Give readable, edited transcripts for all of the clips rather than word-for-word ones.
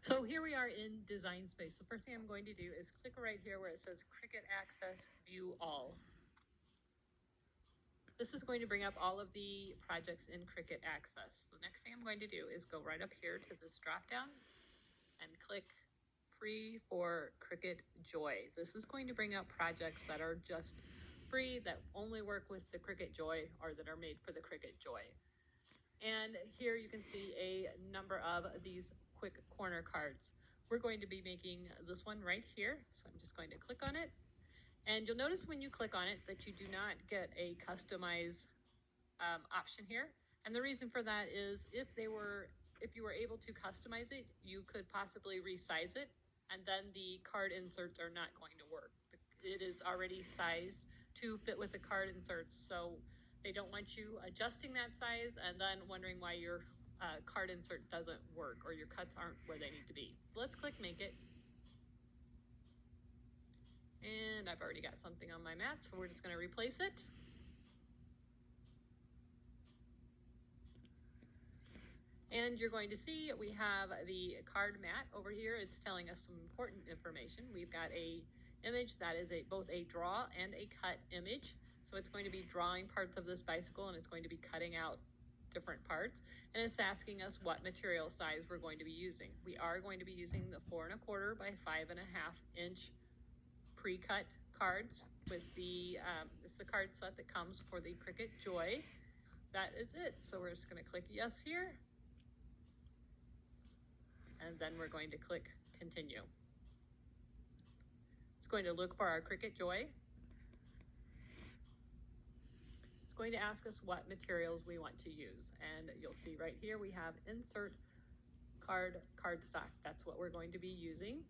So here we are in Design Space. The first thing I'm going to do is click right here where it says Cricut Access View All. This is going to bring up all of the projects in Cricut Access. The next thing I'm going to do is go right up here to this drop down and click Free for Cricut Joy. This is going to bring up projects that are just free, that only work with the Cricut Joy or that are made for the Cricut Joy. And here you can see a number of these quick corner cards. We're going to be making this one right here. So I'm just going to click on it. And you'll notice when you click on it that you do not get a customize option here. And the reason for that is if you were able to customize it, you could possibly resize it, and then the card inserts are not going to work. It is already sized to fit with the card inserts, so they don't want you adjusting that size and then wondering why your card insert doesn't work or your cuts aren't where they need to be. So let's click Make It. And I've already got something on my mat, so we're just going to replace it. And you're going to see we have the card mat over here. It's telling us some important information. We've got a image that is both a draw and a cut image. So it's going to be drawing parts of this bicycle and it's going to be cutting out different parts. And it's asking us what material size we're going to be using. We are going to be using the 4 1/4 by 5.5 inch pre-cut cards with the, it's the card set that comes for the Cricut Joy. That is it. So we're just going to click yes here. And then we're going to click continue. It's going to look for our Cricut Joy. It's going to ask us what materials we want to use. And you'll see right here we have insert cardstock. That's what we're going to be using.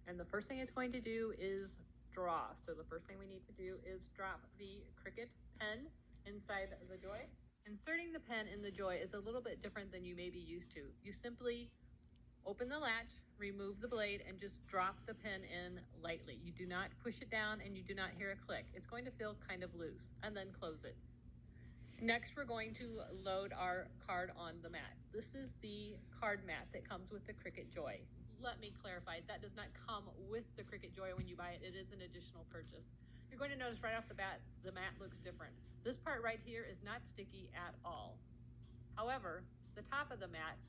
And the first thing it's going to do is draw. So the first thing we need to do is drop the Cricut pen inside the Joy. Inserting the pen in the Joy is a little bit different than you may be used to. You simply open the latch, remove the blade, and just drop the pen in lightly. You do not push it down and you do not hear a click. It's going to feel kind of loose, and then close it. Next, we're going to load our card on the mat. This is the card mat that comes with the Cricut Joy. Let me clarify, that does not come with the Cricut Joy when you buy it. It is an additional purchase. You're going to notice right off the bat, the mat looks different. This part right here is not sticky at all. However, the top of the mat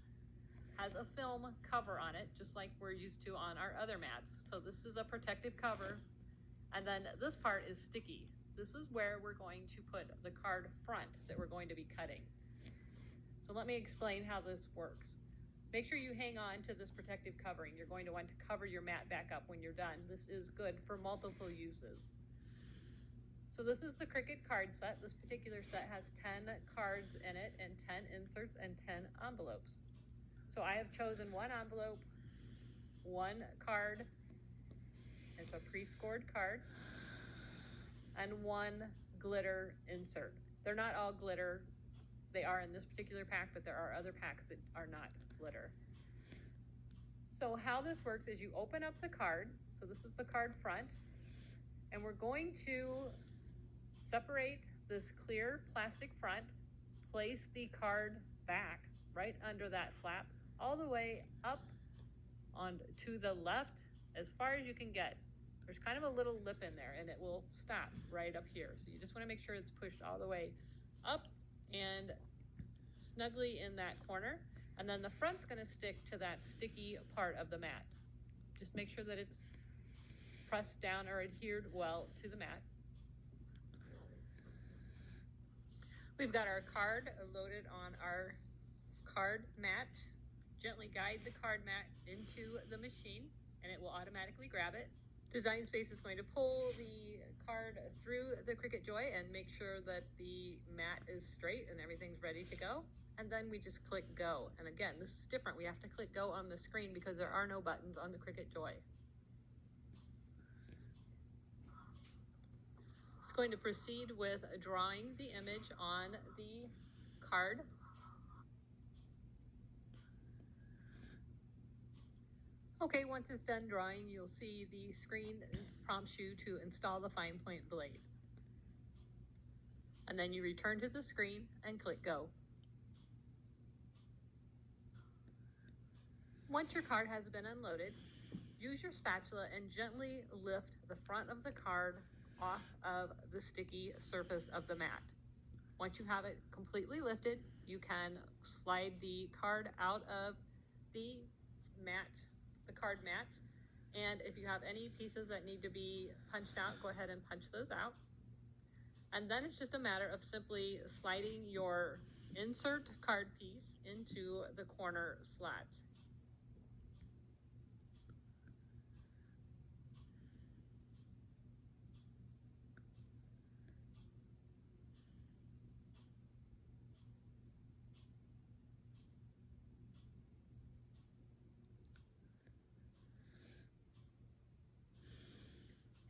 has a film cover on it, just like we're used to on our other mats. So this is a protective cover. And then this part is sticky. This is where we're going to put the card front that we're going to be cutting. So let me explain how this works. Make sure you hang on to this protective covering. You're going to want to cover your mat back up when you're done. This is good for multiple uses. So this is the Cricut card set. This particular set has 10 cards in it and 10 inserts and 10 envelopes. So I have chosen one envelope, one card, it's a pre-scored card, and one glitter insert. They're not all glitter. They are in this particular pack, but there are other packs that are not glitter. So how this works is you open up the card. So this is the card front, and we're going to separate this clear plastic front, place the card back right under that flap, all the way up on to the left as far as you can get. There's kind of a little lip in there and it will stop right up here. So you just want to make sure it's pushed all the way up and snugly in that corner. And then the front's going to stick to that sticky part of the mat. Just make sure that it's pressed down or adhered well to the mat. We've got our card loaded on our card mat. Gently guide the card mat into the machine and it will automatically grab it. Design Space is going to pull the card through the Cricut Joy and make sure that the mat is straight and everything's ready to go. And then we just click go. And again, this is different. We have to click go on the screen because there are no buttons on the Cricut Joy. It's going to proceed with drawing the image on the card. Okay, once it's done drawing, you'll see the screen prompts you to install the fine point blade. And then you return to the screen and click go. Once your card has been unloaded, use your spatula and gently lift the front of the card off of the sticky surface of the mat. Once you have it completely lifted, you can slide the card out of the mat, the card mat. And if you have any pieces that need to be punched out, go ahead and punch those out. And then it's just a matter of simply sliding your insert card piece into the corner slot.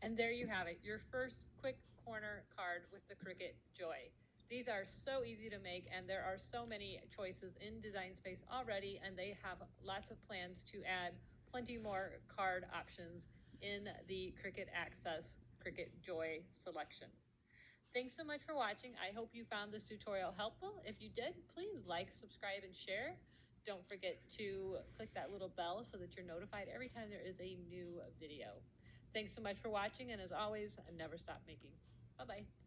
And there you have it, your first quick corner card with the Cricut Joy. These are so easy to make, and there are so many choices in Design Space already, and they have lots of plans to add plenty more card options in the Cricut Access Cricut Joy selection. Thanks so much for watching. I hope you found this tutorial helpful. If you did, please like, subscribe, and share. Don't forget to click that little bell so that you're notified every time there is a new video. Thanks so much for watching, and as always, never stop making. Bye-bye.